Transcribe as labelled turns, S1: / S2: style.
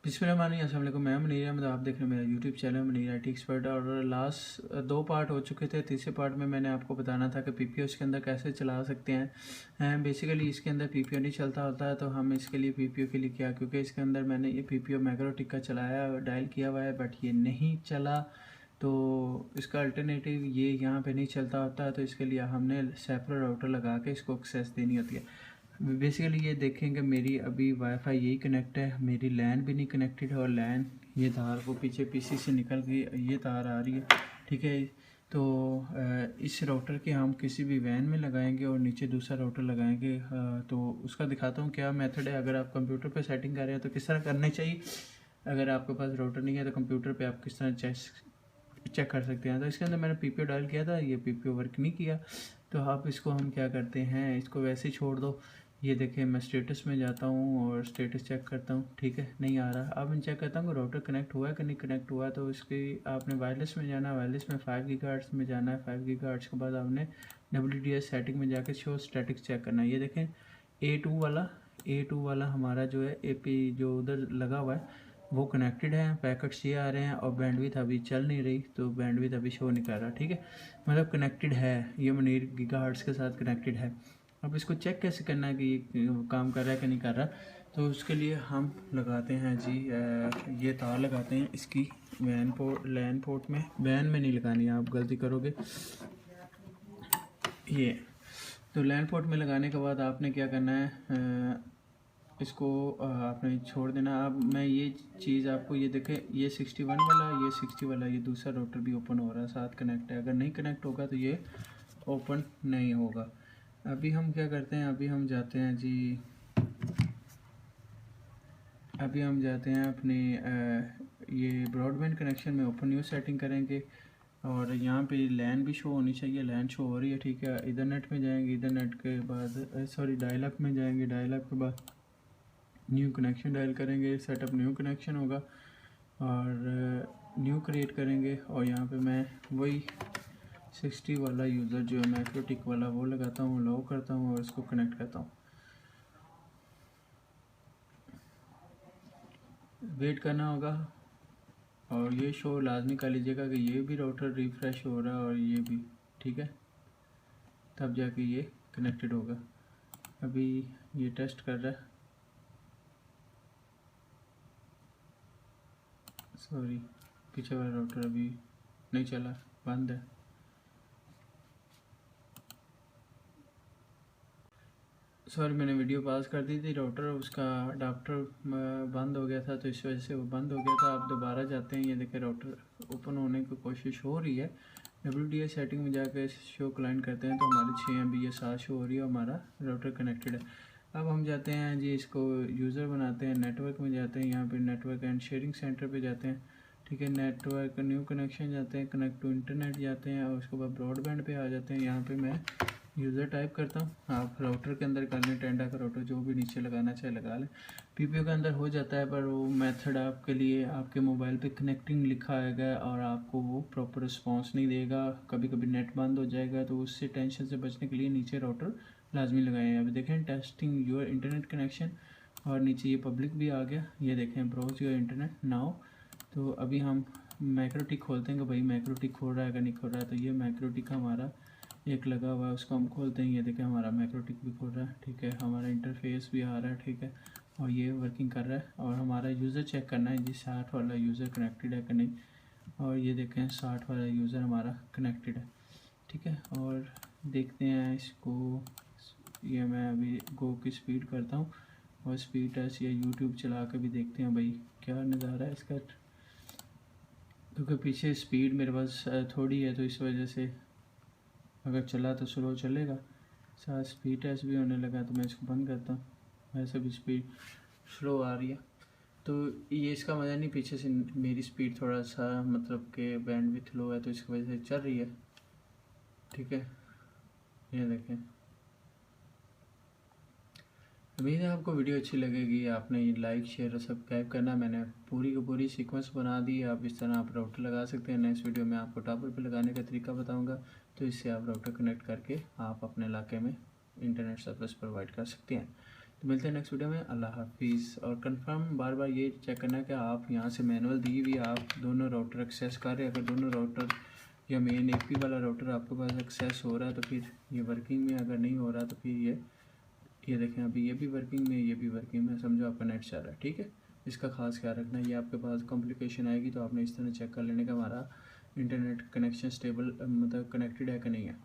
S1: बिस्मिल्लाहिर्रहमानिर्रहीम। अस्सलाम वालेकुम। मैं मुनीर अहमद, आप देख रहे हैं मेरा YouTube channel Munir IT expert. और लास्ट 2 पार्ट हो चुके थे। तीसरे पार्ट में मैंने आपको बताना था कि PPO इसके अंदर कैसे चला सकते हैं। बेसिकली इसके अंदर PPO नहीं चलता होता है, तो हम इसके लिए PPO के लिए क्या, क्योंकि इसके अंदर मैंने ये PPO मैक्रोटिक का चलाया डायल किया हुआ है, बट ये नहीं चला। तो इसका अल्टरनेटिव ये यहाँ पे नहीं चलता होता है, तो इसके लिए हमने सेपरेट राउटर लगा के इसको एक्सेस देनी होती है। बेसिकली ये देखेंगे मेरी अभी वाईफाई यही कनेक्ट है, मेरी लैन भी नहीं कनेक्टेड है। और लैन ये तार वो पीछे PC से निकल गई, ये तार आ रही है, ठीक है। तो इस राउटर के हम किसी भी वैन में लगाएंगे और नीचे दूसरा राउटर लगाएंगे। तो उसका दिखाता हूँ क्या मेथड है। अगर आप कंप्यूटर पे सेटिंग कर रहे हैं तो किस तरह करनी चाहिए, अगर आपके पास राउटर नहीं है तो कंप्यूटर पे आप किस तरह चेक कर सकते हैं। तो इसके अंदर मैंने PPO डायल किया था, ये PPO वर्क नहीं किया। तो आप इसको हम क्या करते हैं, इसको वैसे ही छोड़ दो। ये देखें, मैं स्टेटस में जाता हूँ और स्टेटस चेक करता हूँ, ठीक है, नहीं आ रहा। अब मैं चेक करता हूँ कि राउटर कनेक्ट हुआ है कि नहीं कनेक्ट हुआ। तो इसकी आपने वायरलेस में जाना है, वायरलेस में 5 गीगाहर्ट्ज़ में जाना है। 5 गीगाहर्ट्ज़ के बाद आपने WDS सेटिंग में जाके शो स्टैटिक चेक करना है। ये देखें A2 वाला हमारा जो है AP जो उधर लगा हुआ है वो कनेक्टेड है, पैकेट्स ये आ रहे हैं और बैंडविड्थ अभी चल नहीं रही, तो बैंडविड्थ अभी शो नहीं कर रहा, ठीक है, मतलब कनेक्टेड है, ये मुनीर गीगाहर्ट्ज़ के साथ कनेक्टेड है। अब इसको चेक कैसे करना है कि ये काम कर रहा है कि नहीं कर रहा। तो उसके लिए हम लगाते हैं जी ये तार लगाते हैं इसकी लैन पोर्ट में। वैन में नहीं लगानी, आप गलती करोगे। ये तो लैन पोर्ट में लगाने के बाद आपने क्या करना है, इसको आपने छोड़ देना। अब मैं ये चीज़ आपको ये देखें, ये 61 वाला, ये 60 वाला, ये दूसरा राउटर भी ओपन हो रहा है, साथ कनेक्ट है। अगर नहीं कनेक्ट होगा तो ये ओपन नहीं होगा। अभी हम क्या करते हैं, अभी हम जाते हैं जी, अभी हम जाते हैं अपने ये ब्रॉडबैंड कनेक्शन में ओपन न्यू सेटिंग करेंगे। और यहाँ पे लैन भी शो होनी चाहिए, लैन शो हो रही है, ठीक है। इथरनेट में जाएंगे, इथरनेट के बाद डायल अप में जाएंगे, डायल अप के बाद न्यू कनेक्शन डायल करेंगे, सेटअप न्यू कनेक्शन होगा और न्यू क्रिएट करेंगे। और यहाँ पे मैं वही 60 वाला यूज़र जो है मैक्रोटिक वाला वो लगाता हूँ, अलाउ करता हूँ और इसको कनेक्ट करता हूँ। वेट करना होगा और ये शो लाजमी कर लीजिएगा कि ये भी राउटर रिफ़्रेश हो रहा है और ये भी, ठीक है, तब जाके ये कनेक्टेड होगा। अभी ये टेस्ट कर रहा है, सॉरी पीछे वाला राउटर अभी नहीं चला, बंद है। सॉरी मैंने वीडियो पास कर दी थी, राउटर उसका अडाप्टर बंद हो गया था, तो इस वजह से वो बंद हो गया था। आप दोबारा जाते हैं, ये देखें राउटर ओपन होने की कोशिश हो रही है। WDS सेटिंग में जाकर शो क्लाइंट करते हैं तो हमारी 6 MB ये साथ शो हो रही है, हमारा राउटर कनेक्टेड है। अब हम जाते हैं जी, इसको यूज़र बनाते हैं, नेटवर्क में जाते हैं, यहाँ पे नेटवर्क एंड शेयरिंग सेंटर पे जाते हैं, ठीक है। नेटवर्क न्यू कनेक्शन जाते हैं, कनेक्ट टू इंटरनेट जाते हैं और उसके बाद ब्रॉडबैंड पे आ जाते हैं। यहाँ पे मैं यूज़र टाइप करता हूँ, आप राउटर के अंदर कर लें, टेंडा का राउटर जो भी नीचे लगाना चाहे लगा लें। PPO के अंदर हो जाता है, पर वो मेथड आपके लिए आपके मोबाइल पे कनेक्टिंग लिखा आएगा और आपको वो प्रॉपर रिस्पांस नहीं देगा, कभी कभी नेट बंद हो जाएगा। तो उससे टेंशन से बचने के लिए नीचे राउटर लाजमी लगाएं। अभी देखें टेस्टिंग योर इंटरनेट कनेक्शन और नीचे ये पब्लिक भी आ गया, ये देखें ब्राउज योर इंटरनेट नाउ। तो अभी हम मैक्रोटिक खोलते हैं कि भाई मैक्रोटिक खोल रहा है कि नहीं खोल रहा है। तो ये मैक्रोटिक हमारा एक लगा हुआ है, उसको हम खोलते हैं, ये देखें हमारा मैक्रोटिक भी खोल रहा है, ठीक है, हमारा इंटरफेस भी आ रहा है, ठीक है, और ये वर्किंग कर रहा है। और हमारा यूज़र चेक करना है जी, 60 वाला यूज़र कनेक्टेड है कि नहीं। और ये देखें 60 वाला यूज़र हमारा कनेक्टेड है, ठीक है। और देखते हैं इसको, ये मैं अभी गो की स्पीड करता हूँ और स्पीड टेस्ट या यूट्यूब चला कर भी देखते हैं भाई क्या नज़ारा है इसका, क्योंकि पीछे स्पीड मेरे पास थोड़ी है, तो इस वजह से अगर चला तो स्लो चलेगा। साथ स्पीड टेस्ट भी होने लगा, तो मैं इसको बंद करता हूँ, वैसे भी स्पीड स्लो आ रही है। तो ये इसका मज़ा नहीं, पीछे से मेरी स्पीड थोड़ा सा मतलब कि बैंडविड्थ लो है, तो इसकी वजह से चल रही है, ठीक है। ये देखें, उम्मीद है आपको वीडियो अच्छी लगेगी। आपने ये लाइक शेयर और सब्सक्राइब करना। मैंने पूरी की पूरी सीक्वेंस बना दी है, आप इस तरह आप राउटर लगा सकते हैं। नेक्स्ट वीडियो में आपको टावर पे लगाने का तरीका बताऊंगा, तो इससे आप राउटर कनेक्ट करके आप अपने इलाके में इंटरनेट सर्विस प्रोवाइड कर सकते हैं। तो मिलते हैं नेक्स्ट वीडियो में। अल्लाह हाफिज़। और कंफर्म बार बार ये चेक करना है कि आप यहाँ से मैनुअल दी हुई आप दोनों राउटर एक्सेस कर रहे हैं। अगर दोनों राउटर या मेन AP वाला राउटर आपके पास एक्सेस हो रहा है तो फिर ये वर्किंग में, अगर नहीं हो रहा तो फिर ये देखें अभी ये भी वर्किंग में, ये भी वर्किंग में, समझो आपका नेट चल रहा है। ठीक है, इसका खास ख्याल रखना। ये आपके पास कॉम्प्लिकेशन आएगी तो आपने इस तरह चेक कर लेने का हमारा इंटरनेट कनेक्शन स्टेबल मतलब कनेक्टेड है कि नहीं है।